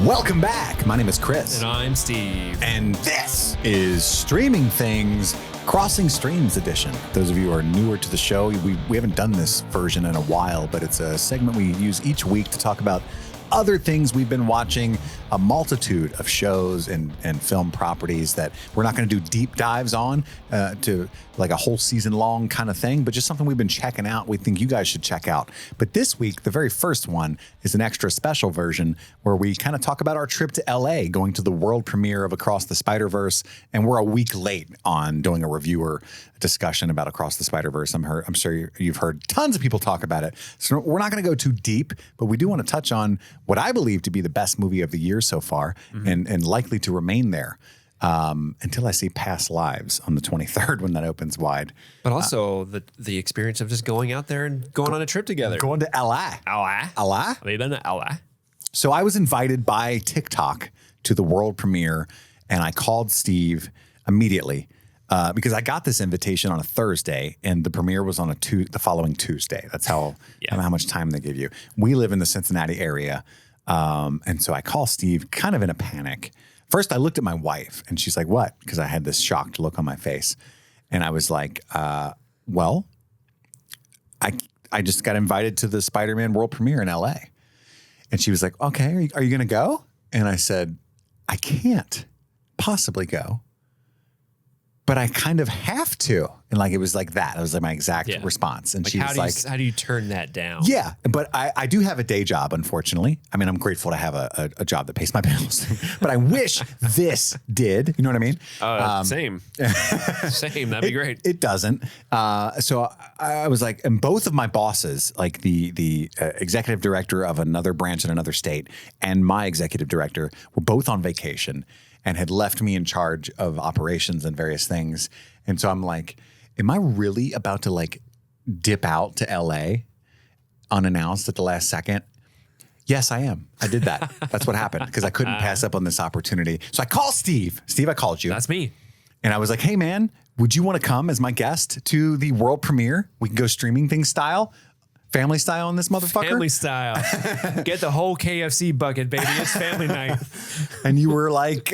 Welcome back. My name is Chris. And I'm Steve. And this is Streaming Things Crossing Streams Edition. Those of you who are newer to the show, we haven't done this version in a while, but it's a segment we use each week to talk about other things we've been watching, a multitude of shows and film properties that we're not going to do deep dives on to like a whole season long kind of thing, but just something we've been checking out. We think you guys should check out. But this week, the very first one is an extra special version where we kind of talk about our trip to LA, going to the world premiere of Across the Spider-Verse. And we're a week late on doing a reviewer discussion about Across the Spider-Verse. I'm sure you've heard tons of people talk about it. So we're not going to go too deep, but we do want to touch on what I believe to be the best movie of the year so far, and likely to remain there until I see Past Lives on the 23rd when that opens wide. But also the experience of just going out there and going on a trip together. Going to LA. LA? Have you been to LA? So I was invited by TikTok to the world premiere, and I called Steve immediately because I got this invitation on a Thursday, and the premiere was on the following Tuesday. That's how much time they give you. We live in the Cincinnati area, and so I call Steve kind of in a panic. First, I looked at my wife, and she's like, "What?" Because I had this shocked look on my face, and I was like, "Well, I just got invited to the Spider-Man world premiere in LA," and she was like, "Okay, are you going to go?" And I said, "I can't possibly go, but I kind of have to." And like, it was like that. It was like my exact response. And she was like, how do you turn that down? Yeah. But I do have a day job, unfortunately. I mean, I'm grateful to have a job that pays my bills, but I wish this did, you know what I mean? Same. Same. That'd be great. It doesn't. So I was like, and both of my bosses, like the executive director of another branch in another state and my executive director, were both on vacation and had left me in charge of operations and various things. And so I'm like, am I really about to like dip out to LA unannounced at the last second? Yes, I am. I did that. That's what happened because I couldn't pass up on this opportunity. So I call Steve. Steve, I called you. That's me. And I was like, hey man, would you want to come as my guest to the world premiere? We can go Streaming Things style. Family style on this motherfucker? Family style. Get the whole KFC bucket, baby. It's family night. And you were like,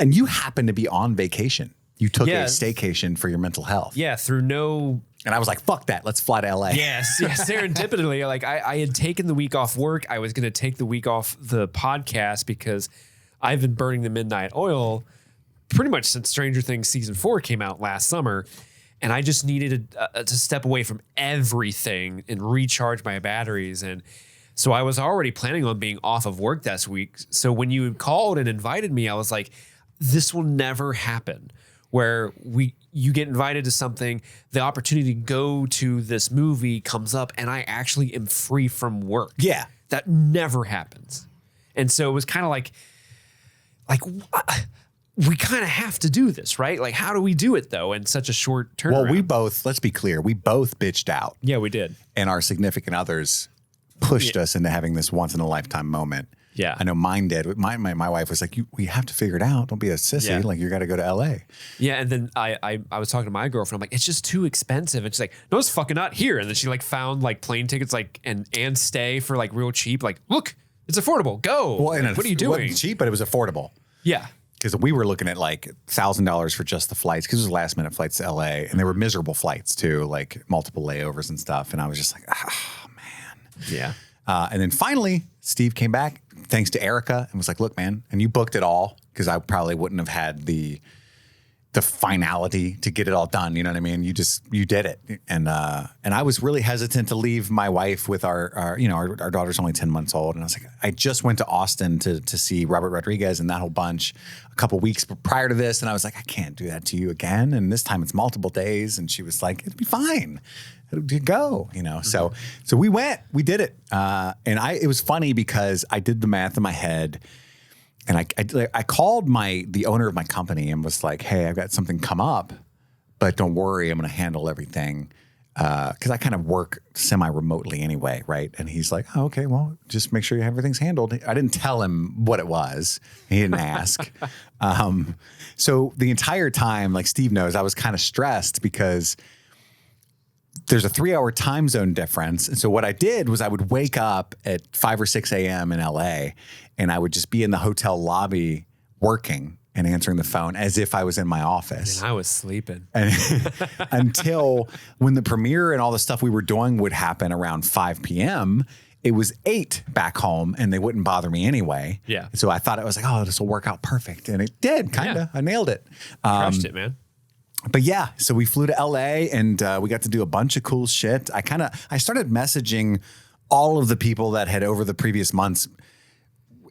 and you happened to be on vacation. You took a staycation for your mental health. Yeah, through no... And I was like, fuck that. Let's fly to LA. Yes, serendipitously. Like I had taken the week off work. I was going to take the week off the podcast because I've been burning the midnight oil pretty much since Stranger Things season 4 came out last summer. And I just needed to step away from everything and recharge my batteries. And so I was already planning on being off of work this week. So when you called and invited me, I was like, this will never happen. Where you get invited to something, the opportunity to go to this movie comes up, and I actually am free from work. Yeah. That never happens. And so it was kind of like we kind of have to do this, right? Like, how do we do it, though, in such a short turnaround? Well, let's be clear, we both bitched out. Yeah, we did. And our significant others pushed us into having this once-in-a-lifetime moment. Yeah. I know mine did. My wife was like, we have to figure it out. Don't be a sissy. Yeah. Like, you got to go to LA. Yeah, and then I was talking to my girlfriend. I'm like, it's just too expensive. And she's like, no, it's fucking not here. And then she like found like plane tickets like and stay for like real cheap. Like, look, it's affordable. Go. Well, and what are you doing? It wasn't cheap, but it was affordable. Yeah. Because we were looking at like $1,000 for just the flights because it was last minute flights to LA. And they were miserable flights too, like multiple layovers and stuff. And I was just like, oh, man. Yeah. And then finally, Steve came back, thanks to Erica, and was like, look, man, and you booked it all because I probably wouldn't have had the finality to get it all done. You know what I mean? You did it. And I was really hesitant to leave my wife with our daughter's only 10 months old. And I was like, I just went to Austin to see Robert Rodriguez and that whole bunch a couple weeks prior to this. And I was like, I can't do that to you again. And this time it's multiple days. And she was like, it'll be fine. To go, you know. So we went, we did it. And it was funny because I did the math in my head. And I called the owner of my company and was like, hey, I've got something come up, but don't worry, I'm going to handle everything. Because I kind of work semi-remotely anyway, right? And he's like, oh, okay, well, just make sure everything's handled. I didn't tell him what it was. He didn't ask. So the entire time, like Steve knows, I was kind of stressed because there's a 3-hour time zone difference. And so what I did was I would wake up at 5 or 6 a.m. in LA, and I would just be in the hotel lobby working and answering the phone as if I was in my office. And I was sleeping. And until when the premiere and all the stuff we were doing would happen around 5 p.m., it was 8 back home, and they wouldn't bother me anyway. Yeah. So I thought it was like, oh, this will work out perfect. And it did, kind of. Yeah. I nailed it. Crushed it, man. But yeah, so we flew to LA, and we got to do a bunch of cool shit. I started messaging all of the people that had over the previous months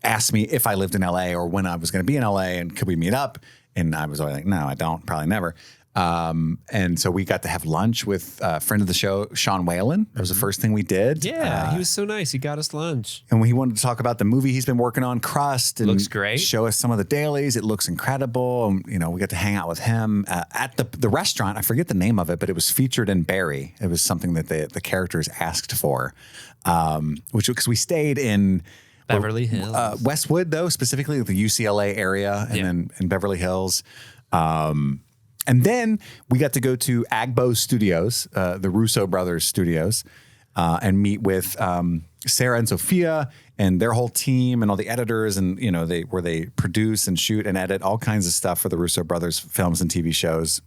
asked me if I lived in LA or when I was going to be in LA and could we meet up? And I was always like, no, I don't, probably never. And so we got to have lunch with a friend of the show, Sean Whalen. That was the first thing we did. Yeah, he was so nice. He got us lunch. And he wanted to talk about the movie he's been working on, Crust. And looks great. Show us some of the dailies. It looks incredible. And, we got to hang out with him at the restaurant. I forget the name of it, but it was featured in Barry. It was something that the characters asked for, because we stayed in Beverly Hills. Westwood, though, specifically the UCLA area, and then in Beverly Hills. And then we got to go to Agbo Studios, the Russo brothers studios, and meet with Sarah and Sophia and their whole team and all the editors, and where they produce and shoot and edit all kinds of stuff for the Russo brothers films and TV shows.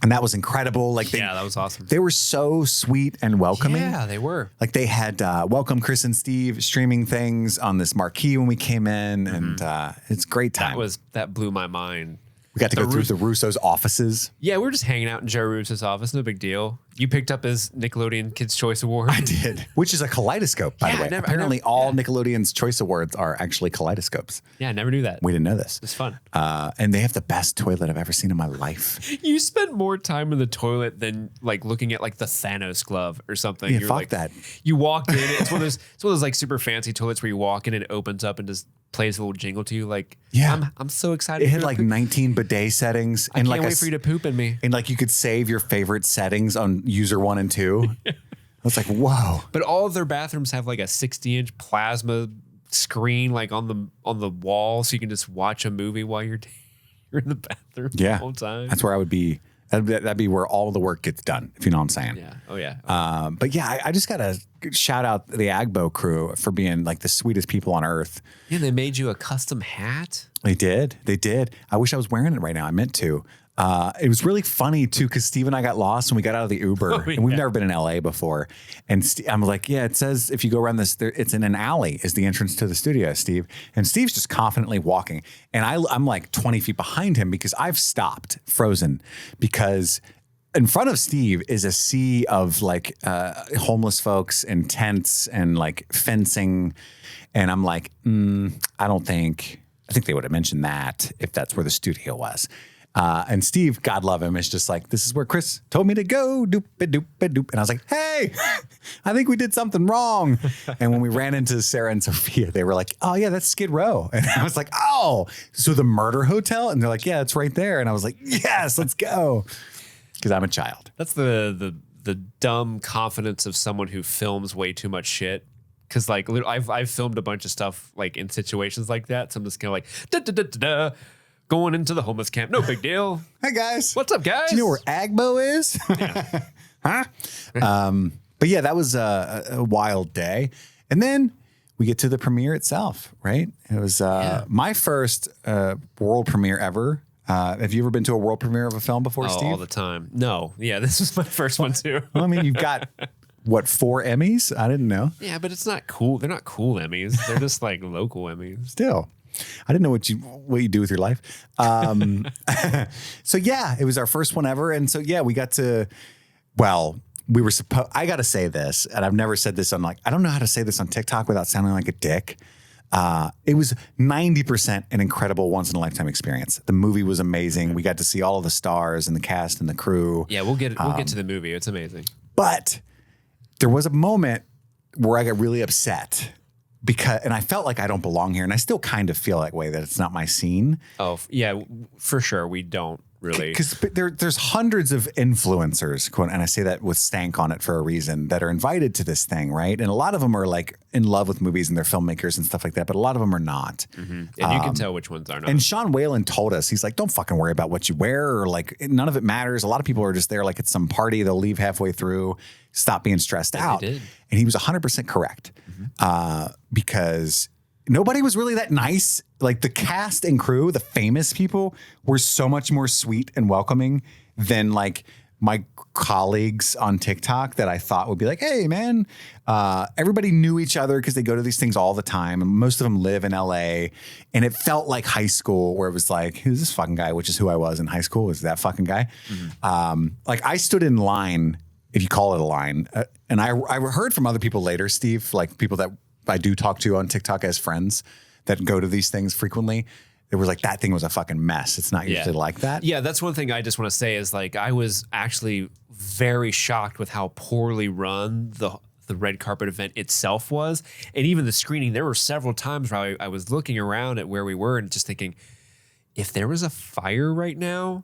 And that was incredible. That was awesome. They were so sweet and welcoming. Yeah, they were. Like they had welcome Chris and Steve streaming things on this marquee when we came in, and it's a great time. That blew my mind. We got to go through the Russo's offices. Yeah, we were just hanging out in Joe Russo's office. No big deal. You picked up his Nickelodeon Kids' Choice Award. I did, which is a kaleidoscope, by the way. Apparently, all Nickelodeon's Choice Awards are actually kaleidoscopes. Yeah, I never knew that. We didn't know this. It's fun. And they have the best toilet I've ever seen in my life. You spent more time in the toilet than looking at the Thanos glove or something. Yeah, fuck that. You walked in. It's one of those super fancy toilets where you walk in and it opens up and just plays a little jingle to you. I'm so excited. It had 19 bidet settings. I can't wait for you to poop in me. And you could save your favorite settings on user 1 and 2. I was like, whoa. But all of their bathrooms have a 60-inch plasma screen on the wall, so you can just watch a movie while you're in the bathroom the whole time. That's where I would be. That'd be where all the work gets done, if you know what I'm saying. Yeah. Oh, yeah. But yeah, I just got to shout out the Agbo crew for being the sweetest people on earth. Yeah, they made you a custom hat. They did. I wish I was wearing it right now. I meant to. It was really funny too, because Steve and I got lost when we got out of the Uber, and we've never been in LA before. And I'm like, yeah, it says if you go around this, it's in an alley is the entrance to the studio, Steve. And Steve's just confidently walking, and I'm 20 feet behind him because I've stopped, frozen, because in front of Steve is a sea of homeless folks and tents and fencing, and I'm like, I think they would have mentioned that if that's where the studio was. And Steve, God love him, is just this is where Chris told me to go, doop-a-doop-a-doop. And I was like, hey, I think we did something wrong. And when we ran into Sarah and Sophia, they were like, oh, yeah, that's Skid Row. And I was like, oh, so the murder hotel? And they're like, yeah, it's right there. And I was like, yes, let's go. Because I'm a child. That's the dumb confidence of someone who films way too much shit. Because I've filmed a bunch of stuff in situations like that. So I'm just kind of da-da-da-da-da. Going into the homeless camp. No big deal. Hey, guys. What's up, guys? Do you know where Agbo is? Yeah. Huh? But yeah, that was a wild day. And then we get to the premiere itself, right? It was my first world premiere ever. Have you ever been to a world premiere of a film before, Steve? All the time. No. Yeah, this was my first one, too. Well, I mean, you've got... What, 4 Emmys? I didn't know. Yeah, but it's not cool. They're not cool Emmys. They're just local Emmys. Still. I didn't know what you do with your life. So yeah, it was our first one ever. And so, yeah, we got to, we were supposed, I got to say this, and I've never said this on I don't know how to say this on TikTok without sounding like a dick. It was 90% an incredible once in a lifetime experience. The movie was amazing. We got to see all of the stars and the cast and the crew. Yeah, we'll get to the movie. It's amazing. But there was a moment where I got really upset. And I felt like I don't belong here, and I still kind of feel that way, that it's not my scene. Oh, yeah, for sure. We don't really. Because there's hundreds of influencers, quote, and I say that with stank on it for a reason, that are invited to this thing, right? And a lot of them are like in love with movies and they're filmmakers and stuff like that, but a lot of them are not. And you can tell which ones are not. And Sean Whalen told us, he's like, don't fucking worry about what you wear, or like none of it matters. A lot of people are just there like it's some party, they'll leave halfway through, stop being stressed out. They did. And he was 100% correct because nobody was really that nice. Like the cast and crew, the famous people, were so much more sweet and welcoming than like my colleagues on TikTok that I thought would be like, hey, man, everybody knew each other because they go to these things all the time. And most of them live in LA. And it felt like high school where it was like, who's this fucking guy? Which is who I was in high school, was that fucking guy. Like I stood in line, if you call it a line. And I heard from other people later, Steve, like people that I do talk to on TikTok as friends that go to these things frequently. It was like, that thing was a fucking mess. It's not usually like that. Yeah, that's one thing I just want to say is like, I was actually very shocked with how poorly run the red carpet event itself was. And even the screening, there were several times where I was looking around at where we were and just thinking, if there was a fire right now,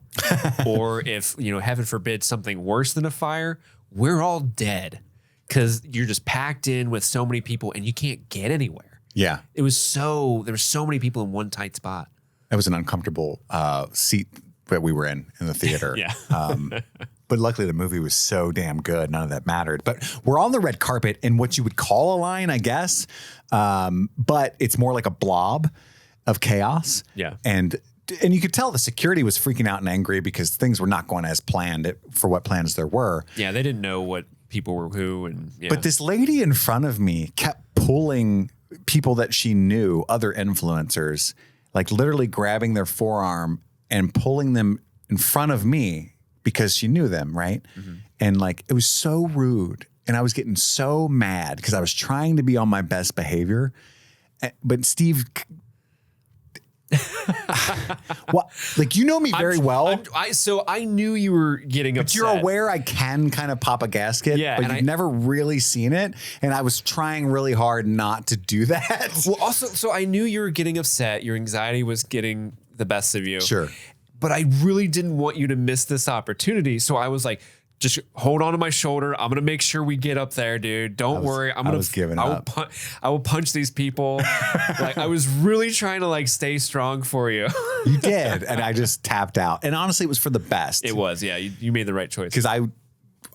or if, heaven forbid, something worse than a fire, we're all dead. Because you're just packed in with so many people and you can't get anywhere. Yeah. There were so many people in one tight spot. It was an uncomfortable seat that we were in the theater. Yeah. But luckily the movie was so damn good. None of that mattered. But we're on the red carpet in what you would call a line, I guess. But it's more like a blob of chaos. Yeah. And you could tell the security was freaking out and angry because things were not going as planned for what plans there were. Yeah, they didn't know what people were who. But this lady in front of me kept pulling people that she knew, other influencers, like literally grabbing their forearm and pulling them in front of me because she knew them, right? And like, it was so rude. And I was getting so mad because I was trying to be on my best behavior. But Steve... Well, like, you know me very well. So I knew you were getting upset. But you're aware I can kind of pop a gasket, but you've never really seen it. And I was trying really hard not to do that. Well, also, so I knew you were getting upset. Your anxiety was getting the best of you. Sure. But I really didn't want you to miss this opportunity. So I was like, just hold on to my shoulder. I'm going to make sure we get up there, dude. Don't worry. I was giving up. I will punch these people. Like, I was really trying to like stay strong for you. You did. And I just tapped out. And honestly, it was for the best. It was. Yeah. You made the right choice. Because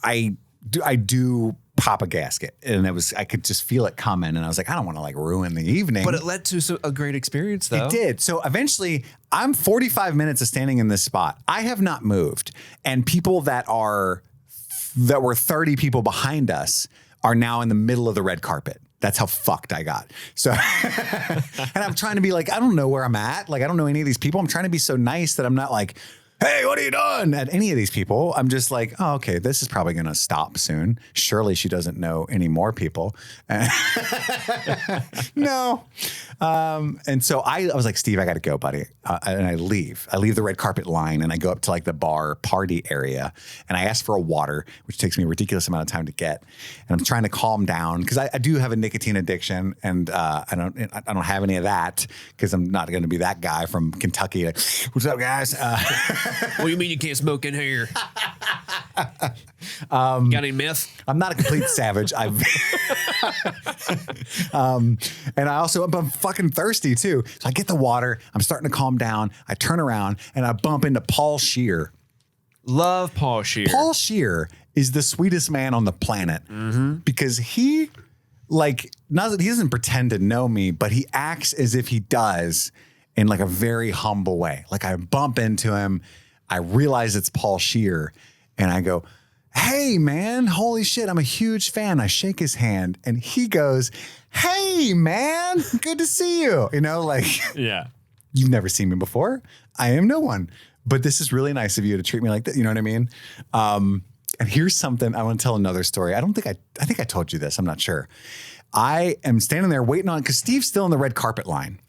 I do pop a gasket, and I could just feel it coming. And I was like, I don't want to like ruin the evening. But it led to a great experience though. It did. So eventually I'm 45 minutes of standing in this spot. I have not moved. And people that were 30 people behind us are now in the middle of the red carpet. That's how fucked I got. So, and I'm trying to be like, I don't know where I'm at. Like, I don't know any of these people. I'm trying to be so nice that I'm not like, hey, what are you doing at any of these people? I'm just like, oh, okay, this is probably going to stop soon. Surely she doesn't know any more people. No. And so I was like, Steve, I got to go, buddy. And I leave the red carpet line and I go up to like the bar party area and I ask for a water, which takes me a ridiculous amount of time to get. And I'm trying to calm down because I do have a nicotine addiction and I don't have any of that because I'm not going to be that guy from Kentucky. Like, what's up, guys? What do you mean you can't smoke in here? You got any meth? I'm not a complete savage. And I'm fucking thirsty too. So I get the water. I'm starting to calm down. I turn around and I bump into Paul Scheer. Love Paul Scheer. Paul Scheer is the sweetest man on the planet because he doesn't pretend to know me, but he acts as if he does in like a very humble way. Like I bump into him. I realize it's Paul Scheer and I go, hey man, holy shit, I'm a huge fan. I shake his hand and he goes, hey man, good to see you. Yeah. You've never seen me before. I am no one, but this is really nice of you to treat me like that. You know what I mean? And here's something, I want to tell another story. I think I told you this. I'm not sure. I am standing there waiting because Steve's still in the red carpet line.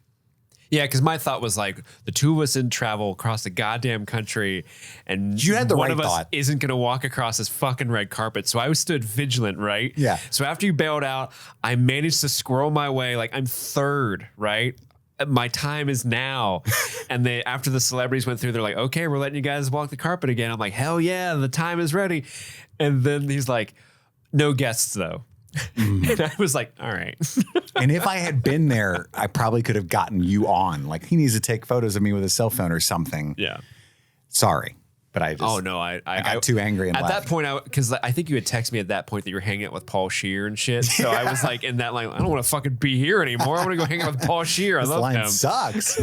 Yeah, because my thought was like the two of us didn't travel across the goddamn country, and you had the one right of us thought. Isn't going to walk across this fucking red carpet. So I stood vigilant, right? Yeah. So after you bailed out, I managed to squirrel my way. Like I'm third, right? my time is now. And after the celebrities went through, they're like, okay, we're letting you guys walk the carpet again. I'm like, hell yeah, the time is ready. And then he's like, no guests though. And I was like, all right. And if I had been there, I probably could have gotten you on. Like, he needs to take photos of me with a cell phone or something. Yeah. Sorry. But I got too angry and at left. that point, because I think you had texted me at that point that you were hanging out with Paul Scheer and shit. So I was like in that line, I don't want to fucking be here anymore. I want to go hang out with Paul Scheer. I This love line him. sucks.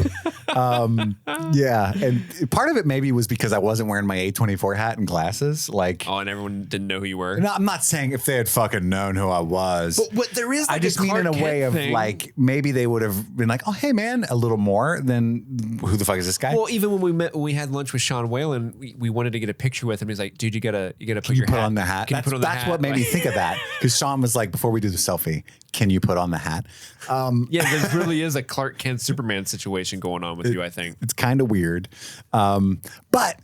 Yeah. And part of it maybe was because I wasn't wearing my A24 hat and glasses. Like, Oh, and everyone didn't know who you were. no, I'm not saying if they had fucking known who I was. But there is like I just mean in a way of like, maybe they would have been like, oh, hey, man, a little more than who the fuck is this guy? Well, even when we had lunch with Sean Whalen, we wanted to get a picture with him. He's like, dude, you gotta put Can your you put hat on the hat? Can you put on the That's hat? what made me think of that. Because Sean was like, before we do the selfie, can you put on the hat? Yeah, there really is a Clark Kent Superman situation going on with you, I think. It's kind of weird. But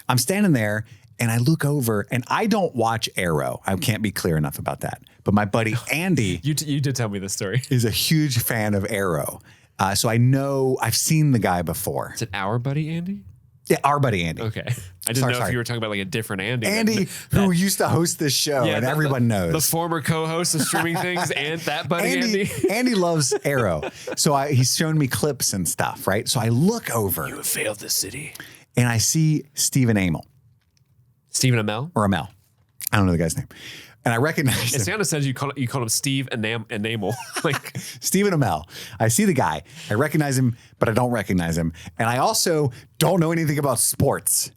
I'm standing there and I look over and I don't watch Arrow. I can't be clear enough about that. But my buddy Andy You did tell me this story. is a huge fan of Arrow. So I know I've seen the guy before. Is it our buddy Andy? Yeah, our buddy Andy. Okay. I didn't know if you were talking about like a different Andy. Andy, who used to host this show, and everyone knows. The former co-host of Streaming Things and that buddy Andy. Andy loves Arrow. So he's shown me clips and stuff, right? So I look over. You have failed the city. And I see Stephen Amell. Stephen Amell? Or Amell. I don't know the guy's name. And I recognize It him. sounded says you call him Steve Enamel. Like Stephen Amell. I see the guy. I recognize him, but I don't recognize him. And I also don't know anything about sports.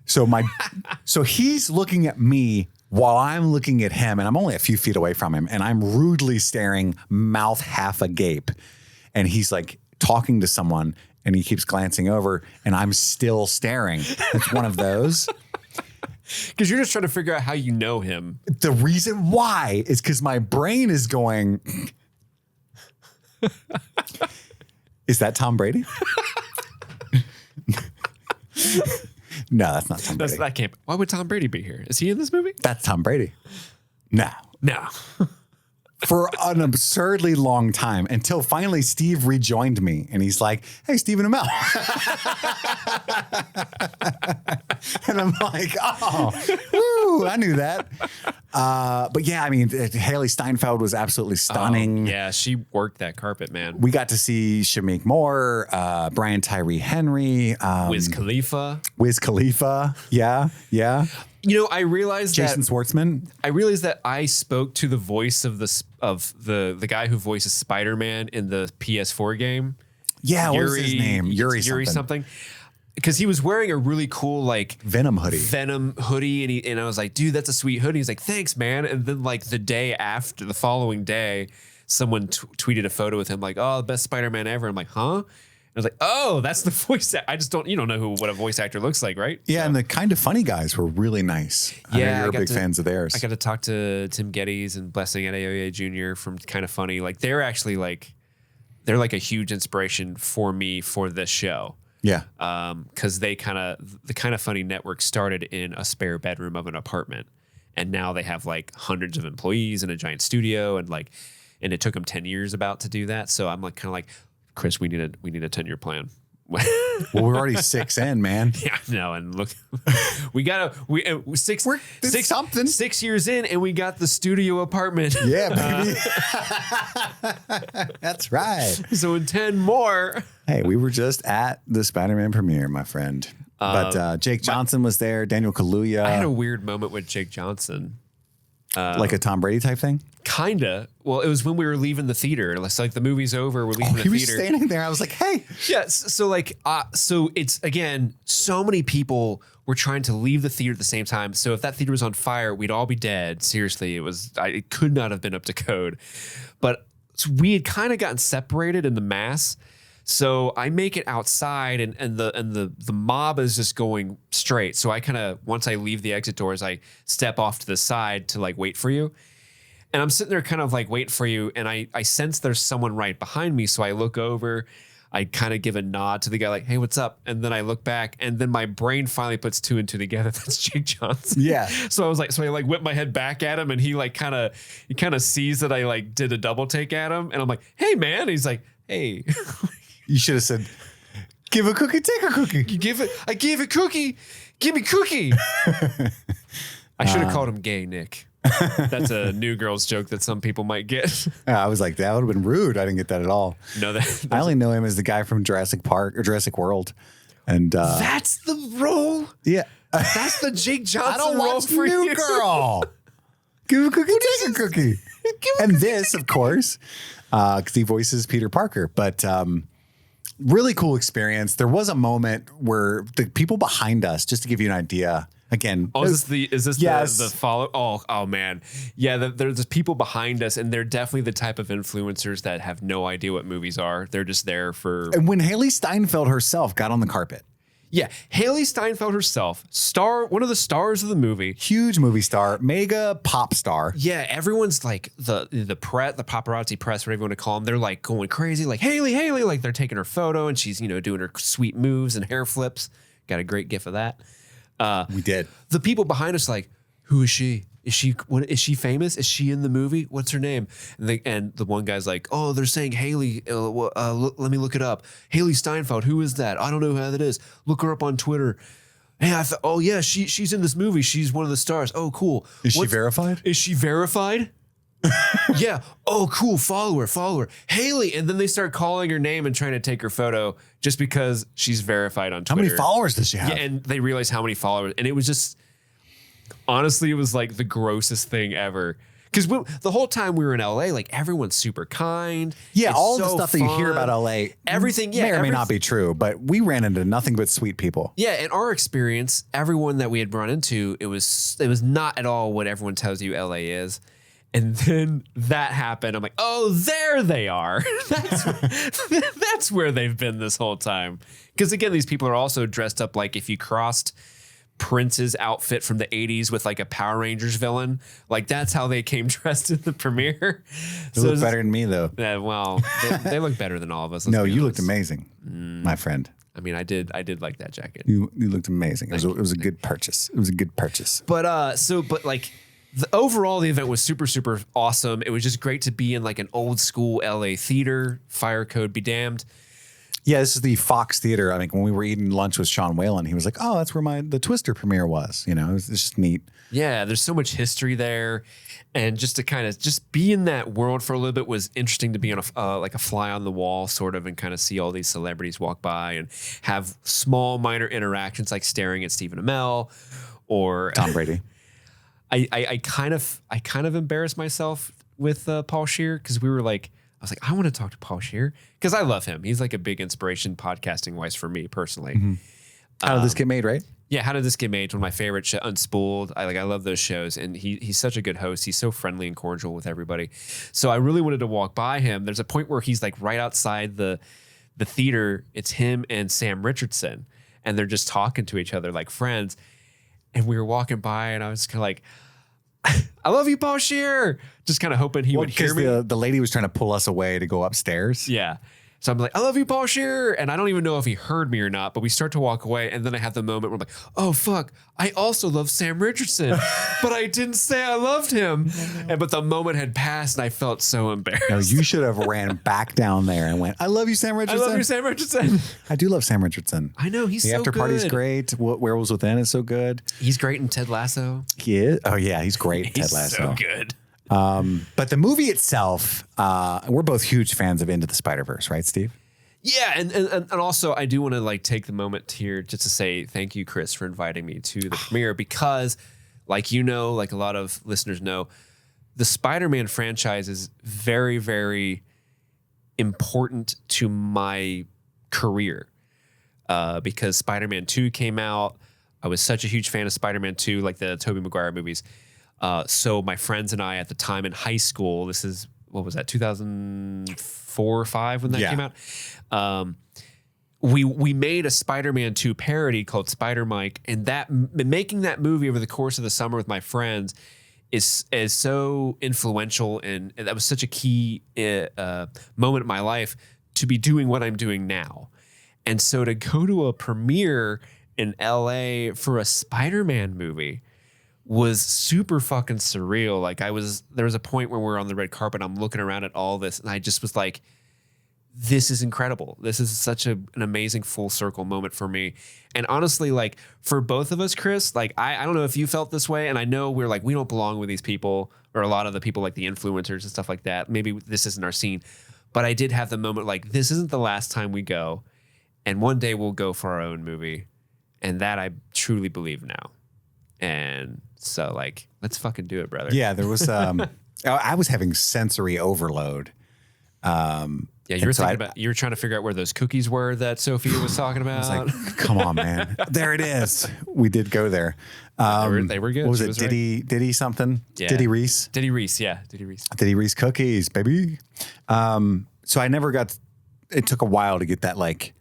So he's looking at me while I'm looking at him, and I'm only a few feet away from him, and I'm rudely staring, mouth half agape. And he's like talking to someone, and he keeps glancing over, and I'm still staring. It's one of those. because you're just trying to figure out how you know him. The reason why is because my brain is going, is that Tom Brady? No, that's not Tom Brady. That can't. Why would Tom Brady be here? Is he in this movie? That's Tom Brady. No. No. For an absurdly long time until finally Steve rejoined me and he's like, hey, Stephen Amell. And I'm like, oh, woo, I knew that. But yeah, I mean, Haley Steinfeld was absolutely stunning. Yeah, she worked that carpet, man. We got to see Shamik Moore, Brian Tyree Henry, Wiz Khalifa. Wiz Khalifa. Yeah, yeah. You know, I realized Jason Schwartzman. I realized that I spoke to the voice of the guy who voices Spider-Man in the PS4 game. Yeah, what was his name? Yuri something. Because he was wearing a really cool like Venom hoodie, and I was like, dude, that's a sweet hoodie. He's like, thanks, man. And then like the following day, someone tweeted a photo with him like, oh, the best Spider-Man ever. I'm like, huh? I was like, oh, that's the voice. You don't know what a voice actor looks like, right? Yeah, so. And the Kind of Funny guys were really nice. I know you're big fans of theirs. I got to talk to Tim Geddes and Blessing Adeoye Jr. from Kind of Funny. Like they're actually they're like a huge inspiration for me for this show. Yeah. Because the Kind of Funny network started in a spare bedroom of an apartment, and now they have like hundreds of employees and a giant studio, and it took them 10 years about to do that. So I'm like kind of like, Chris, we need a 10-year plan. Well, we're already 6 in, man. Yeah, no, and look, we got 6 years in, and we got the studio apartment. Yeah, baby. That's right. So in 10 more. Hey, we were just at the Spider-Man premiere, my friend. But Jake Johnson was there, Daniel Kaluuya. I had a weird moment with Jake Johnson. Like a Tom Brady type thing? Kinda. Well, it was when we were leaving the theater. It's like the movie's over. We're leaving the theater. He was standing there. I was like, hey. Yeah. So it's, again, so many people were trying to leave the theater at the same time. So if that theater was on fire, we'd all be dead. Seriously, it could not have been up to code. But we had kind of gotten separated in the mass. So I make it outside, and the mob is just going straight. So I kind of, once I leave the exit doors, I step off to the side to like wait for you. And I'm sitting there kind of like waiting for you, and I sense there's someone right behind me. So I look over, I kind of give a nod to the guy like, hey, what's up? And then I look back, and then my brain finally puts 2 and 2 together. That's Jake Johnson. Yeah. So I whip my head back at him, and he kind of sees that I like did a double take at him. And I'm like, hey man. And he's like, hey. You should have said, give a cookie, take a cookie. I gave a cookie. Give me cookie. I should have called him gay, Nick. That's a New Girls joke that some people might get. I was like, that would have been rude. I didn't get that at all. No, I only know him as the guy from Jurassic Park or Jurassic World. And that's the role. Yeah. That's the Jake Johnson I don't role watch for New you. Girl. Give a cookie, take a cookie. And this, of course, because he voices Peter Parker. But really cool experience. There was a moment where the people behind us, just to give you an idea, again. Oh, is this yes. the follow? Oh man. Yeah, there's people behind us, and they're definitely the type of influencers that have no idea what movies are. They're just there for. And when Haley Steinfeld herself got on the carpet. Yeah, Haley Steinfeld herself, one of the stars of the movie. Huge movie star, mega pop star. Yeah, everyone's like the paparazzi press, whatever you want to call them. They're like going crazy, like Haley, like they're taking her photo and she's doing her sweet moves and hair flips. Got a great gif of that. We did. The people behind us like, who is she? Is she famous? Is she in the movie? What's her name? And the one guy's like, oh, they're saying Haley. Let me look it up. Haley Steinfeld. Who is that? I don't know who that is. Look her up on Twitter. Hey, oh yeah, she's in this movie. She's one of the stars. Oh, cool. Is she verified? Is she verified? Yeah. Oh, cool. Follow her. Haley. And then they start calling her name and trying to take her photo just because she's verified on Twitter. How many followers does she have? Yeah, and they realize how many followers. And it was just, honestly, it was like the grossest thing ever. Because the whole time we were in LA, like everyone's super kind. Yeah, It's all the so stuff that you hear fun. about LA, Everything, yeah, may or may not be true, but we ran into nothing but sweet people. Yeah, in our experience, everyone that we had run into, it was not at all what everyone tells you LA is. And then that happened. I'm like, oh, there they are. That's where they've been this whole time. Because again, these people are also dressed up like if you crossed Prince's outfit from the 80s with like a Power Rangers villain. Like that's how they came dressed in the premiere. They look better than me, though. Well, they look better than all of us. No, you looked amazing, my friend. I mean, I did like that jacket. You looked amazing. It was a good purchase. It was a good purchase. But like overall, the event was super, super awesome. It was just great to be in like an old school LA theater. Fire code be damned. Yeah, this is the Fox Theater. I mean, when we were eating lunch with Sean Whalen, he was like, "Oh, that's where the Twister premiere was." It's just neat. Yeah, there's so much history there, and just to kind of just be in that world for a little bit was interesting to be on like a fly on the wall sort of, and kind of see all these celebrities walk by and have small, minor interactions like staring at Stephen Amell or Tom Brady. I kind of embarrassed myself with Paul Scheer because we were like. I was like, I want to talk to Paul Scheer because I love him. He's like a big inspiration podcasting wise for me personally. Mm-hmm. How did this get made, right? Yeah, How Did This Get Made? One of my favorite shows, Unspooled. I love those shows, and he's such a good host. He's so friendly and cordial with everybody. So I really wanted to walk by him. There's a point where he's like right outside the theater. It's him and Sam Richardson, and they're just talking to each other like friends. And we were walking by, and I was kind of like, I love you, Paul Scheer. Just kind of hoping he would hear me. The lady was trying to pull us away to go upstairs. Yeah. So I'm like, I love you, Paul Scheer. And I don't even know if he heard me or not, but we start to walk away. And then I have the moment where I'm like, oh, fuck. I also love Sam Richardson, but I didn't say I loved him. But the moment had passed and I felt so embarrassed. No, you should have ran back down there and went, I love you, Sam Richardson. I love you, Sam Richardson. I do love Sam Richardson. I know. He's the so good. after party's great. Werewolves Within is so good. He's great in Ted Lasso. He is? Oh, yeah. He's great in He's Ted Lasso. so good. But the movie itself, we're both huge fans of Into the Spider-Verse, right, Steve? Yeah, and also I do want to like take the moment here just to say thank you, Chris, for inviting me to the premiere because, like like a lot of listeners know, the Spider-Man franchise is very, very important to my career because Spider-Man 2 came out. I was such a huge fan of Spider-Man 2, like the Tobey Maguire movies. So my friends and I at the time in high school, this is, what was that, 2004 or 5 when that came out? We made a Spider-Man 2 parody called Spider Mike, and making that movie over the course of the summer with my friends is so influential, and that was such a key moment in my life to be doing what I'm doing now. And so to go to a premiere in LA for a Spider-Man movie was super fucking surreal. Like there was a point where we're on the red carpet, I'm looking around at all this, and I just was like, this is incredible. This is such an amazing full circle moment for me. And honestly, like for both of us, Chris, like I don't know if you felt this way. And I know we're like, we don't belong with these people, or a lot of the people like the influencers and stuff like that. Maybe this isn't our scene, but I did have the moment like, this isn't the last time we go. And one day we'll go for our own movie. And that I truly believe now. And so like, let's fucking do it, brother. Yeah, there was, I was having sensory overload. Yeah, you were trying to figure out where those cookies were that Sophia was talking about. I was like, come on, man. There it is. We did go there. They were good. What was it? Diddy something? Yeah. Diddy Reese? Diddy Reese, yeah. Diddy Reese. Diddy Reese cookies, baby. So I never got, it took a while to get that like,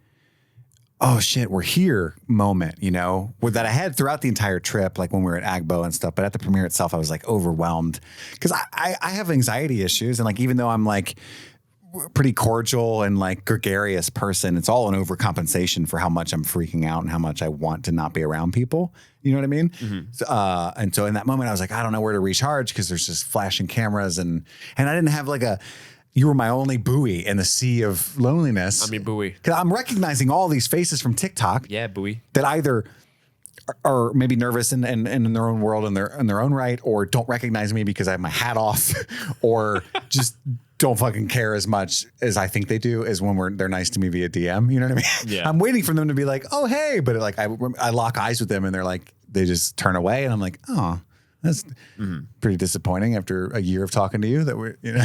oh shit, we're here moment, you know, that I had throughout the entire trip, like when we were at Agbo and stuff. But at the premiere itself, I was like overwhelmed because I have anxiety issues. And like, even though I'm like, pretty cordial and like gregarious person, it's all an overcompensation for how much I'm freaking out and how much I want to not be around people. You know what I mean? Mm-hmm. And so in that moment, I was like, I don't know where to recharge because there's just flashing cameras and I didn't have like you were my only buoy in the sea of loneliness. I mean, buoy. Because I'm recognizing all these faces from TikTok. Yeah, buoy. That either are maybe nervous and in their own world in their own right, or don't recognize me because I have my hat off, or just don't fucking care as much as I think they do as when they're nice to me via DM. You know what I mean? Yeah. I'm waiting for them to be like, oh, hey. But like I lock eyes with them and they're like, they just turn away. And I'm like, oh, that's pretty disappointing after a year of talking to you that we're, you know.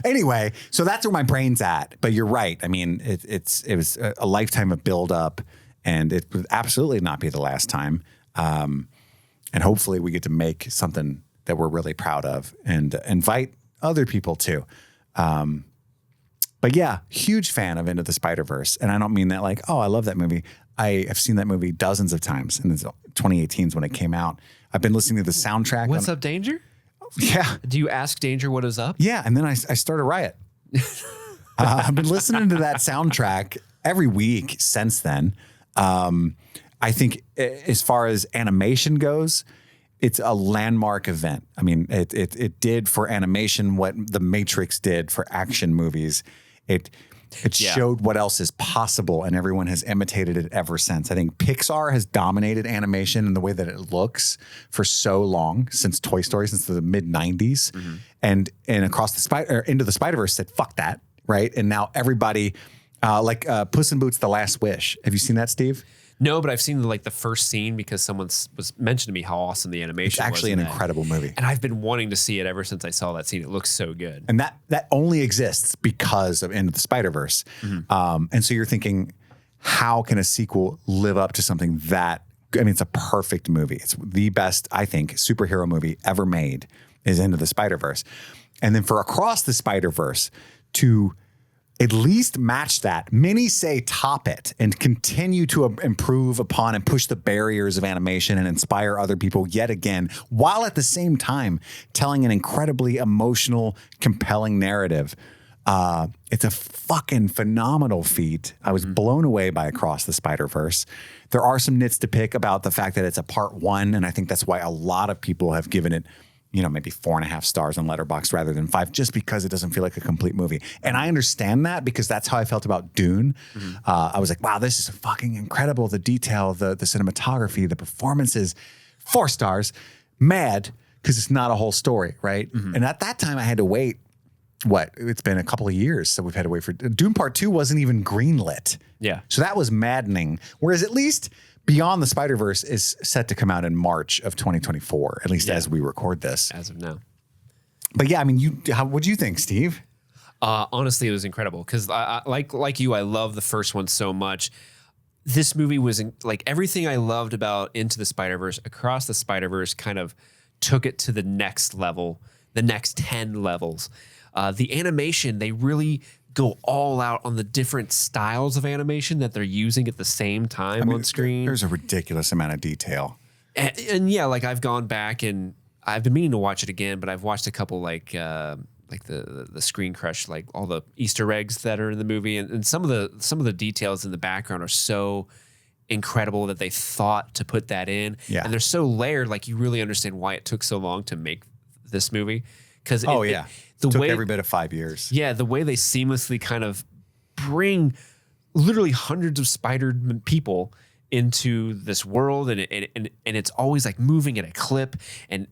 Anyway, so that's where my brain's at. But you're right. I mean, it was a lifetime of build up, and it would absolutely not be the last time. And hopefully we get to make something that we're really proud of and invite other people too. But yeah, huge fan of Into the Spider-Verse. And I don't mean that like, oh, I love that movie. I have seen that movie dozens of times. And it's 2018 is when it came out. I've been listening to the soundtrack. What's up, Danger? Yeah. Do you ask Danger what is up? Yeah. And then I start a riot. I've been listening to that soundtrack every week since then. I think as far as animation goes, it's a landmark event. I mean, it did for animation what The Matrix did for action movies. It showed what else is possible, and everyone has imitated it ever since. I think Pixar has dominated animation in the way that it looks for so long, since Toy Story, since the mid-90s. Mm-hmm. And Into the Spider-Verse said, fuck that, right? And now everybody, like Puss in Boots: The Last Wish. Have you seen that, Steve? No, but I've seen the first scene because someone was mentioned to me how awesome the animation was. It's actually an incredible movie. And I've been wanting to see it ever since I saw that scene. It looks so good. And that only exists because of Into the Spider-Verse. Mm-hmm. And so you're thinking, how can a sequel live up to something that, I mean, it's a perfect movie. It's the best, I think, superhero movie ever made is Into the Spider-Verse. And then for Across the Spider-Verse to at least match that, many say top it, and continue to improve upon and push the barriers of animation and inspire other people yet again, while at the same time telling an incredibly emotional, compelling narrative. It's a fucking phenomenal feat. I was blown away by Across the Spider-Verse. There are some nits to pick about the fact that it's a part one, and I think that's why a lot of people have given it, you know, maybe 4.5 stars on Letterboxd rather than 5, just because it doesn't feel like a complete movie. And I understand that because that's how I felt about Dune. Mm-hmm. I was like, wow, this is fucking incredible. The detail, the cinematography, the performances, 4 stars, mad because it's not a whole story, right? Mm-hmm. And at that time I had to wait, it's been a couple of years. So we've had to wait for Dune Part 2 wasn't even greenlit. Yeah. So that was maddening. Whereas at least Beyond the Spider-Verse is set to come out in March of 2024, at least as we record this. As of now. But yeah, I mean, what do you think, Steve? Honestly, it was incredible because like you, I love the first one so much. This movie was like everything I loved about Into the Spider-Verse, Across the Spider-Verse kind of took it to the next level, the next 10 levels. The animation, they really go all out on the different styles of animation that they're using at the same time on screen. There's a ridiculous amount of detail. And yeah, like I've gone back and I've been meaning to watch it again, but I've watched a couple like the Screen Crush, like all the Easter eggs that are in the movie, and some of the details in the background are so incredible that they thought to put that in. Yeah. And they're so layered, like you really understand why it took so long to make this movie. Because Took every bit of 5 years. Yeah, the way they seamlessly kind of bring literally hundreds of spider people into this world, and it's always like moving at a clip, and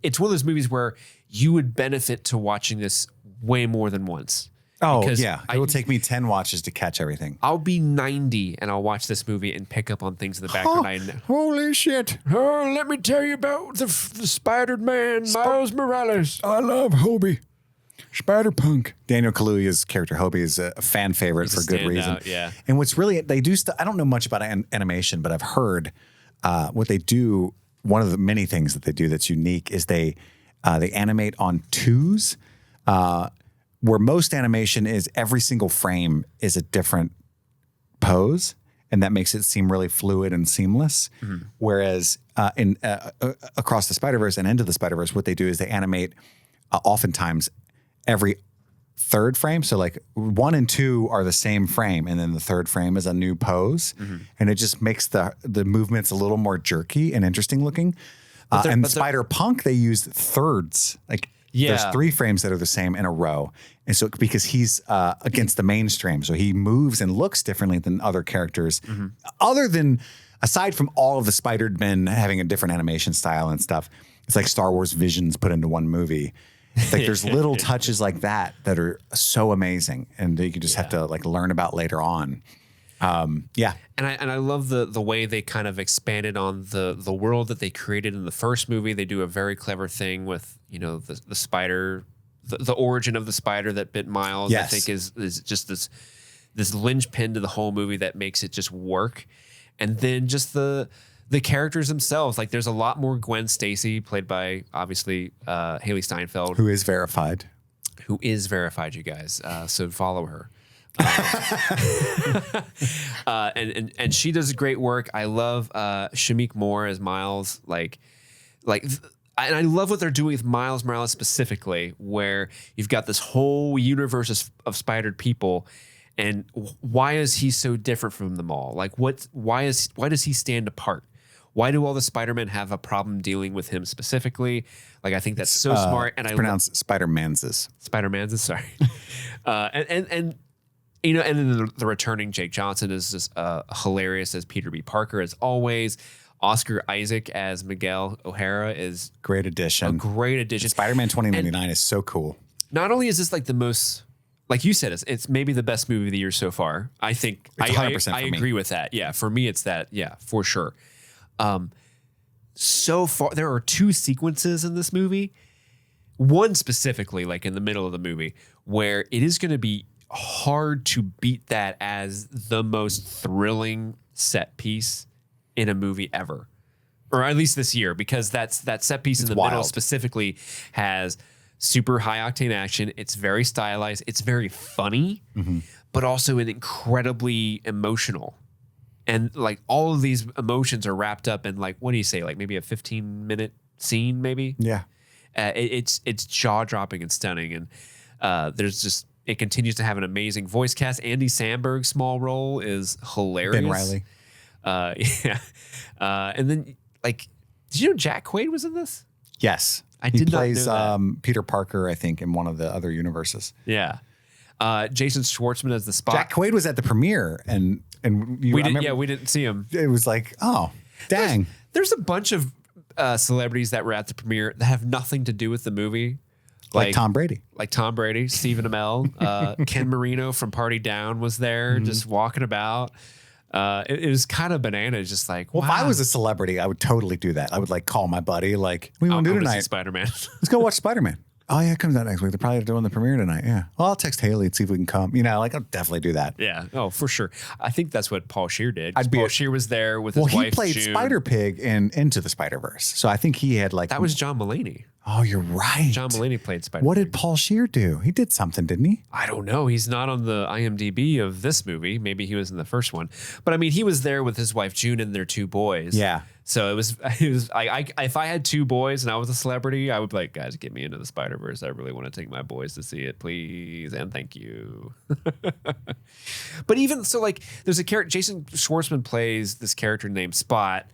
it's one of those movies where you would benefit to watching this way more than once. Oh, yeah. It will take me 10 watches to catch everything. I'll be 90 and I'll watch this movie and pick up on things in the background. Holy shit. Oh, let me tell you about the Spider-Man, Miles Morales. I love Hobie. Spider-Punk. Daniel Kaluuya's character Hobie is a fan favorite for good reason. Yeah. And what's really, they do, I don't know much about animation, but I've heard what they do. One of the many things that they do that's unique is they animate on twos, where most animation is every single frame is a different pose, and that makes it seem really fluid and seamless. Mm-hmm. Whereas in Across the Spider-Verse and Into the Spider-Verse, what they do is they animate oftentimes every third frame. So like 1 and 2 are the same frame, and then the third frame is a new pose, and it just makes the movements a little more jerky and interesting looking. And Spider-Punk, they use thirds, like. Yeah. There's 3 frames that are the same in a row. And so because he's against the mainstream, so he moves and looks differently than other characters, aside from all of the Spider-Men having a different animation style and stuff, it's like Star Wars Visions put into one movie. Like there's little touches like that are so amazing, and you just have to like learn about later on. And I love the way they kind of expanded on the world that they created in the first movie. They do a very clever thing with, the spider, the origin of the spider that bit Miles. Yes. I think is just this linchpin to the whole movie that makes it just work. And then just the characters themselves. Like there's a lot more Gwen Stacy, played by obviously Haley Steinfeld, who is verified, you guys. So follow her. And she does great work. I love Shamik Moore as Miles. And I love what they're doing with Miles Morales specifically, where you've got this whole universe of spidered people, and why is he so different from them all? Like, why does he stand apart? Why do all the Spider-Men have a problem dealing with him specifically? Like, I think that's so smart. And it's pronounced Spider-Manses. Spider-Manses, sorry. And then the returning Jake Johnson is just hilarious as Peter B. Parker, as always. Oscar Isaac as Miguel O'Hara is great addition. A great addition. Spider-Man 2099 is so cool. Not only is this like the most, like you said, it's maybe the best movie of the year so far. I think it's 100% I agree with that. Yeah, for me it's that. Yeah, for sure. So far there are 2 sequences in this movie. One specifically, like in the middle of the movie, where it is going to be hard to beat that as the most thrilling set piece in a movie ever, or at least this year, because that set piece in the middle specifically has super high octane action. It's very stylized. It's very funny, but also incredibly emotional. And like all of these emotions are wrapped up in like, what do you say? Like maybe a 15-minute scene, maybe. Yeah. It's jaw dropping and stunning. And it continues to have an amazing voice cast. Andy Samberg's small role is hilarious. Ben Reilly. And then like, did you know Jack Quaid was in this? Yes. He plays not know that. Peter Parker, I think, in one of the other universes. Yeah. Jason Schwartzman as the Spot. Jack Quaid was at the premiere, and we didn't see him. It was like, oh, dang. There's a bunch of celebrities that were at the premiere that have nothing to do with the movie. Like Tom Brady. Stephen Amell. Ken Marino from Party Down was there, just walking about. It was kind of bananas, just like, well, wow. If I was a celebrity, I would totally do that. I would like call my buddy, like, what do you want to do tonight? Spider-Man. Let's go watch Spider-Man. Oh yeah, it comes out next week. They're probably doing the premiere tonight. Yeah. Well, I'll text Haley and see if we can come. I'll definitely do that. Yeah. Oh, for sure. I think that's what Paul Scheer did. Paul Scheer was there with his wife. Well, he played Spider-Pig in Into the Spider-Verse. So I think he had like... That was John Mulaney. Oh, you're right. John Mulaney played Spider-Man. What did Paul Scheer do? He did something, didn't he? I don't know. He's not on the IMDb of this movie. Maybe he was in the first one. But I mean, he was there with his wife June and their 2 boys. Yeah. So it was if I had 2 boys and I was a celebrity, I would be like, guys, get me into the Spider-Verse. I really want to take my boys to see it, please. And thank you. But even so, like, there's a character, Jason Schwartzman plays this character named Spot.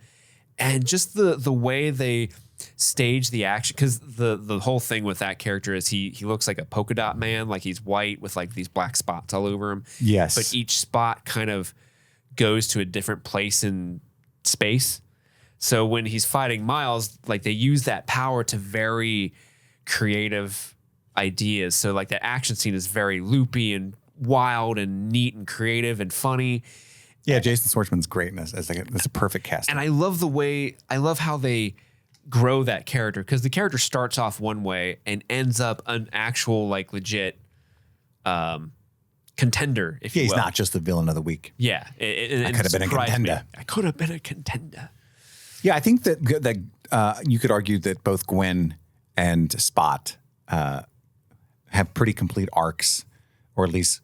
And just the way they stage the action, because the whole thing with that character is he looks like a polka dot man, like he's white with like these black spots all over him. Yes. But each spot kind of goes to a different place in space. So when he's fighting Miles, like they use that power to very creative ideas. So like that action scene is very loopy and wild and neat and creative and funny. Yeah, Jason Schwartzman's great in this. It's a perfect cast. And I love how they grow that character, because the character starts off one way and ends up an actual like legit contender, if you will. He's not just the villain of the week. Yeah. I could have been a contender. I could have been a contender. Yeah, I think that you could argue that both Gwen and Spot have pretty complete arcs, or at least,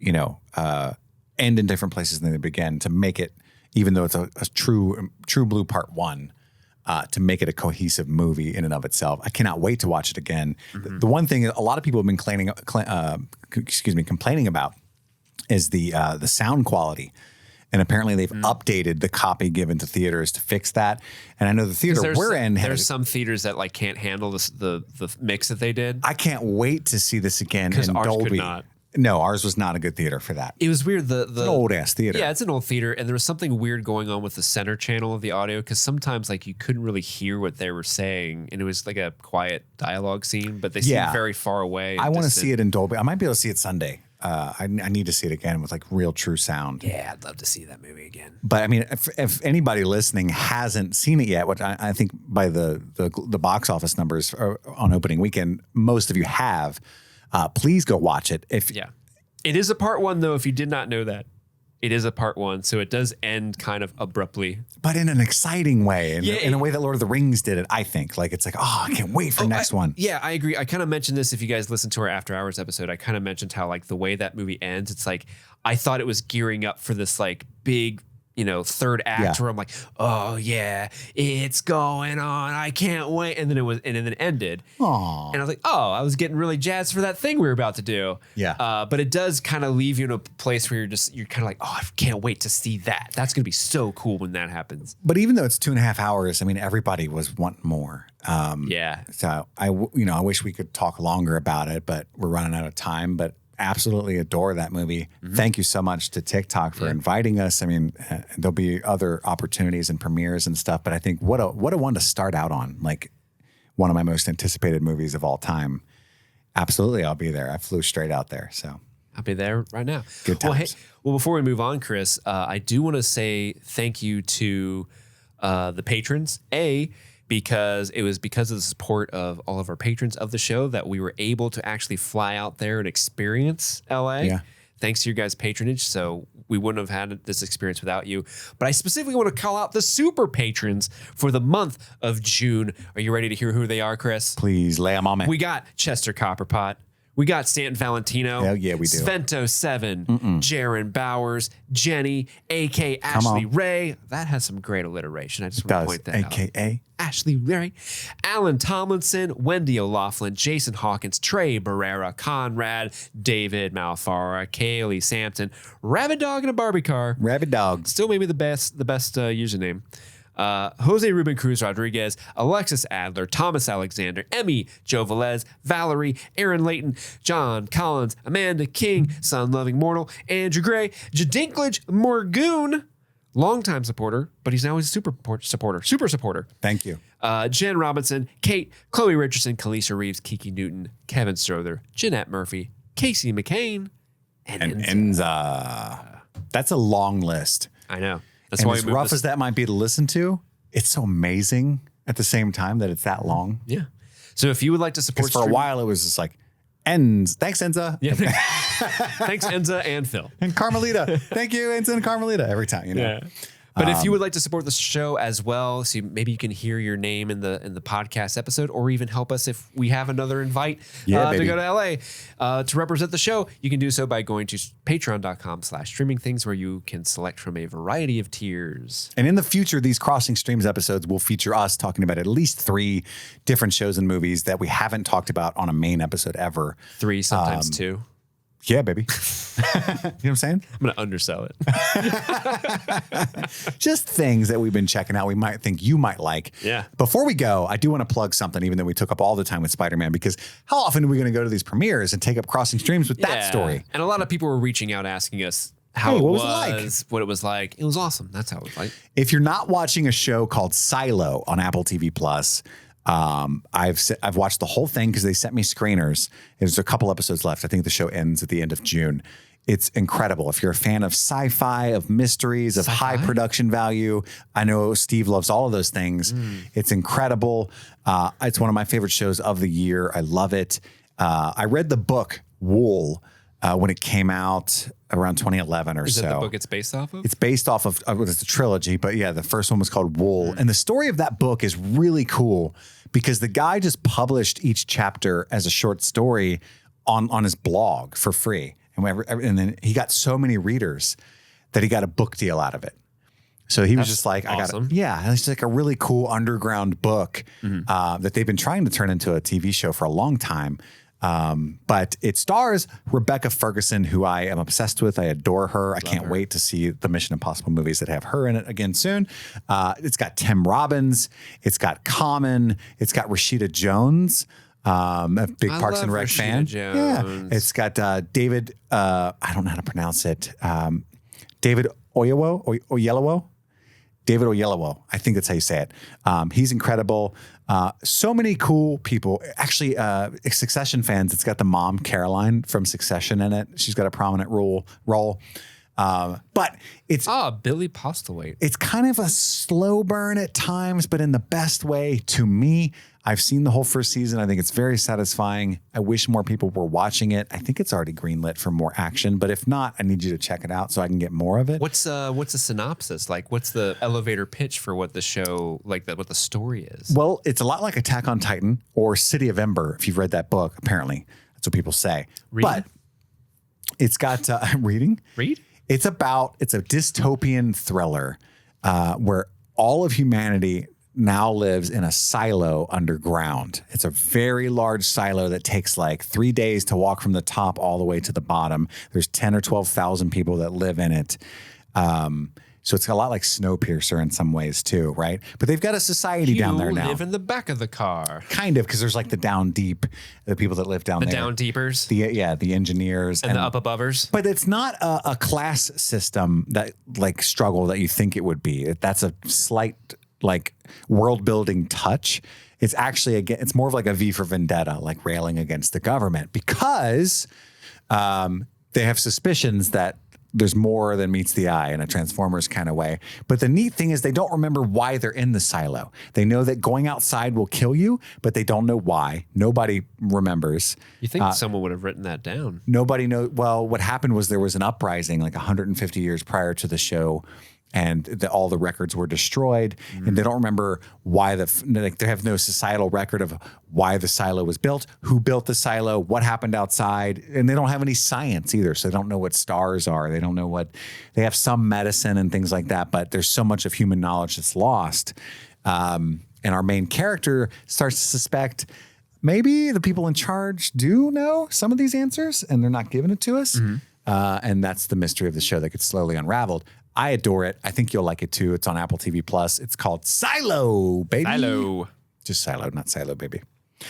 end in different places than they begin, to make it, even though it's a true blue part 1, to make it a cohesive movie in and of itself. I cannot wait to watch it again. Mm-hmm. The one thing a lot of people have been complaining about is the sound quality. And apparently they've updated the copy given to theaters to fix that. And I know the theater we're in there's some theaters that like can't handle the mix that they did. I can't wait to see this again in ours Dolby. Could not. No, ours was not a good theater for that. It was weird. It's an old ass theater. Yeah, it's an old theater, and there was something weird going on with the center channel of the audio, because sometimes like you couldn't really hear what they were saying, and it was like a quiet dialogue scene, but they seemed very far away. I want to see it in Dolby. I might be able to see it Sunday. I need to see it again with like real true sound. Yeah, I'd love to see that movie again. But I mean, if anybody listening hasn't seen it yet, which I think by the box office numbers on opening weekend, most of you have, please go watch it. It is a part 1, though, if you did not know that. It is a part 1, so it does end kind of abruptly. But in an exciting way, in a way that Lord of the Rings did it, I think. Like, it's like, I can't wait for next one. Yeah, I agree. I kind of mentioned this, if you guys listened to our After Hours episode, I kind of mentioned how, like, the way that movie ends, it's like, I thought it was gearing up for this, like, big, third act where I'm like, oh, yeah, it's going on. I can't wait. And then it ended. Aww. And I was like, I was getting really jazzed for that thing we were about to do. Yeah. But it does kind of leave you in a place where you're kind of like, I can't wait to see that. That's going to be so cool when that happens. But even though it's 2.5 hours, I mean, everybody was wanting more. Yeah. So I wish we could talk longer about it, but we're running out of time. But absolutely adore that movie. Mm-hmm. Thank you so much to TikTok for inviting us. I mean, there'll be other opportunities and premieres and stuff, but I think what a one to start out on, like one of my most anticipated movies of all time. Absolutely, I'll be there. I flew straight out there, so I'll be there right now. Good times. Well, before we move on, Chris, I do want to say thank you to the patrons. Because it was because of the support of all of our patrons of the show that we were able to actually fly out there and experience LA. Yeah. Thanks to your guys' patronage. So we wouldn't have had this experience without you. But I specifically want to call out the super patrons for the month of June. Are you ready to hear who they are, Chris? Please lay them on me. We got Chester Copperpot. We got Stanton Valentino. Hell yeah, we do. Svento7, Jaron Bowers, Jenny, A.K. Ashley Ray. That has some great alliteration. I just want to point that out. A.K.A. Ashley Ray, Alan Tomlinson, Wendy O'Laughlin, Jason Hawkins, Trey Barrera, Conrad, David Malfara, Kaylee Sampson, Rabbit Dog and a Barbie Car. Rabbit Dog. Still maybe the best username. Jose Ruben Cruz Rodriguez, Alexis Adler, Thomas Alexander, Emmy, Joe Velez, Valerie, Aaron Layton, John Collins, Amanda King, Sun Loving Mortal, Andrew Gray, Jadinklage Morgoon, longtime supporter, but he's now a super supporter. Thank you. Jen Robinson, Kate, Chloe Richardson, Kalisha Reeves, Kiki Newton, Kevin Strother, Jeanette Murphy, Casey McCain, and Enza. That's a long list. I know. That's and why as rough as that might be to listen to, it's so amazing at the same time that it's that long. Yeah. So if you would like to support, for a while it was just like, thanks Enza. Yeah. Thanks Enza and Phil and Carmelita. Thank you Enza and Carmelita every time. Yeah. But if you would like to support the show as well, so maybe you can hear your name in the podcast episode, or even help us if we have another invite to go to LA to represent the show, you can do so by going to patreon.com/streamingthings, where you can select from a variety of tiers. And in the future, these Crossing Streams episodes will feature us talking about at least 3 different shows and movies that we haven't talked about on a main episode ever. 3, sometimes 2. Yeah, baby. You know what I'm saying? I'm going to undersell it. Just things that we've been checking out we might think you might like. Yeah. Before we go, I do want to plug something, even though we took up all the time with Spider-Man, because how often are we going to go to these premieres and take up Crossing Streams with that story? And a lot of people were reaching out asking us how Hey, it what was, was what it was like. It was awesome. That's how it was like. If you're not watching a show called Silo on Apple TV Plus, I've watched the whole thing because they sent me screeners. There's a couple episodes left. I think the show ends at the end of June. It's incredible. If you're a fan of sci-fi, of mysteries, of high production value, I know Steve loves all of those things. It's incredible. It's one of my favorite shows of the year. I love it. I read the book Wool when it came out around 2011 or so. Is that the book it's based off of? It's based off of it's a trilogy, but yeah, the first one was called Wool. And the story of that book is really cool because the guy just published each chapter as a short story on his blog for free. And then he got so many readers that he got a book deal out of it. So he was just like, awesome. It's like a really cool underground book that they've been trying to turn into a TV show for a long time. But it stars Rebecca Ferguson, who I am obsessed with. I adore her. I can't wait to see the Mission Impossible movies that have her in it again soon. It's got Tim Robbins. It's got Common. It's got Rashida Jones, a big Parks and Rec fan. Jones. Yeah. It's got David, I don't know how to pronounce it. David Oyelowo. David Oyelowo. I think that's how you say it. He's incredible. So many cool people. Actually, Succession fans, it's got the mom, Caroline, from Succession in it. She's got a prominent role. But it's Billy Postlewaite. It's kind of a slow burn at times, but in the best way to me. I've seen the whole first season. I think it's very satisfying. I wish more people were watching it. I think it's already greenlit for more action, but if not, I need you to check it out so I can get more of it. What's the synopsis? Like, what's the elevator pitch for what the show, what the story is? Well, it's a lot like Attack on Titan or City of Ember, if you've read that book, apparently. That's what people say. But it's got reading. Read? It's a dystopian thriller where all of humanity now lives in a silo underground. It's a very large silo that takes like 3 days to walk from the top all the way to the bottom. There's 10 or 12,000 people that live in it. So it's a lot like Snowpiercer in some ways too, right? But they've got a society down there now. You live in the back of the car. Kind of, because there's like the down deep, the people that live down there. The down deepers. The engineers. And the up abovers. But it's not a class system that like struggle that you think it would be. That's a slight like world building touch. It's actually, again, it's more of like a V for Vendetta, like railing against the government because they have suspicions that there's more than meets the eye in a Transformers kind of way. But the neat thing is they don't remember why they're in the silo. They know that going outside will kill you, but they don't know why. Nobody remembers. You think someone would have written that down? Nobody knows. Well, what happened was there was an uprising like 150 years prior to the show, and all the records were destroyed, and they don't remember why they have no societal record of why the silo was built, who built the silo, what happened outside, and they don't have any science either, so they don't know what stars are. They don't know they have some medicine and things like that, but there's so much of human knowledge that's lost. And our main character starts to suspect maybe the people in charge do know some of these answers, and they're not giving it to us. And that's the mystery of the show that gets slowly unraveled. I adore it. I think you'll like it too. It's on Apple TV Plus. It's called Silo, baby. Silo. Just Silo, not Silo, baby.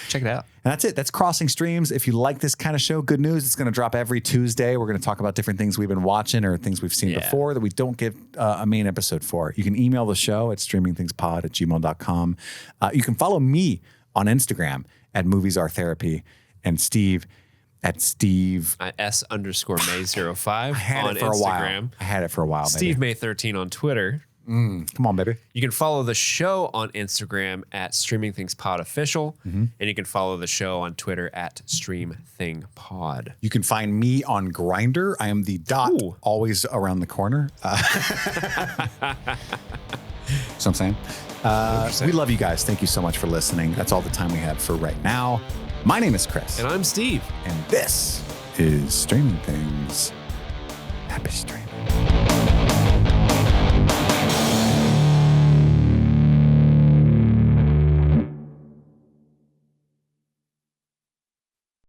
Check it out. And that's it. That's Crossing Streams. If you like this kind of show, good news. It's going to drop every Tuesday. We're going to talk about different things we've been watching or things we've seen before that we don't give a main episode for. You can email the show at streamingthingspod@gmail.com. You can follow me on Instagram at @MoviesAreTherapy and Steve at Steve S_May05 on Instagram. I had it for a while. Steve May13 on Twitter. Come on, baby. You can follow the show on Instagram at streamingthingspodofficial, and you can follow the show on Twitter at streamthingpod. You can find me on Grindr. I am the dot always around the corner. So I'm saying. We love you guys. Thank you so much for listening. That's all the time we have for right now. My name is Chris. And I'm Steve. And this is Streaming Things. Happy streaming.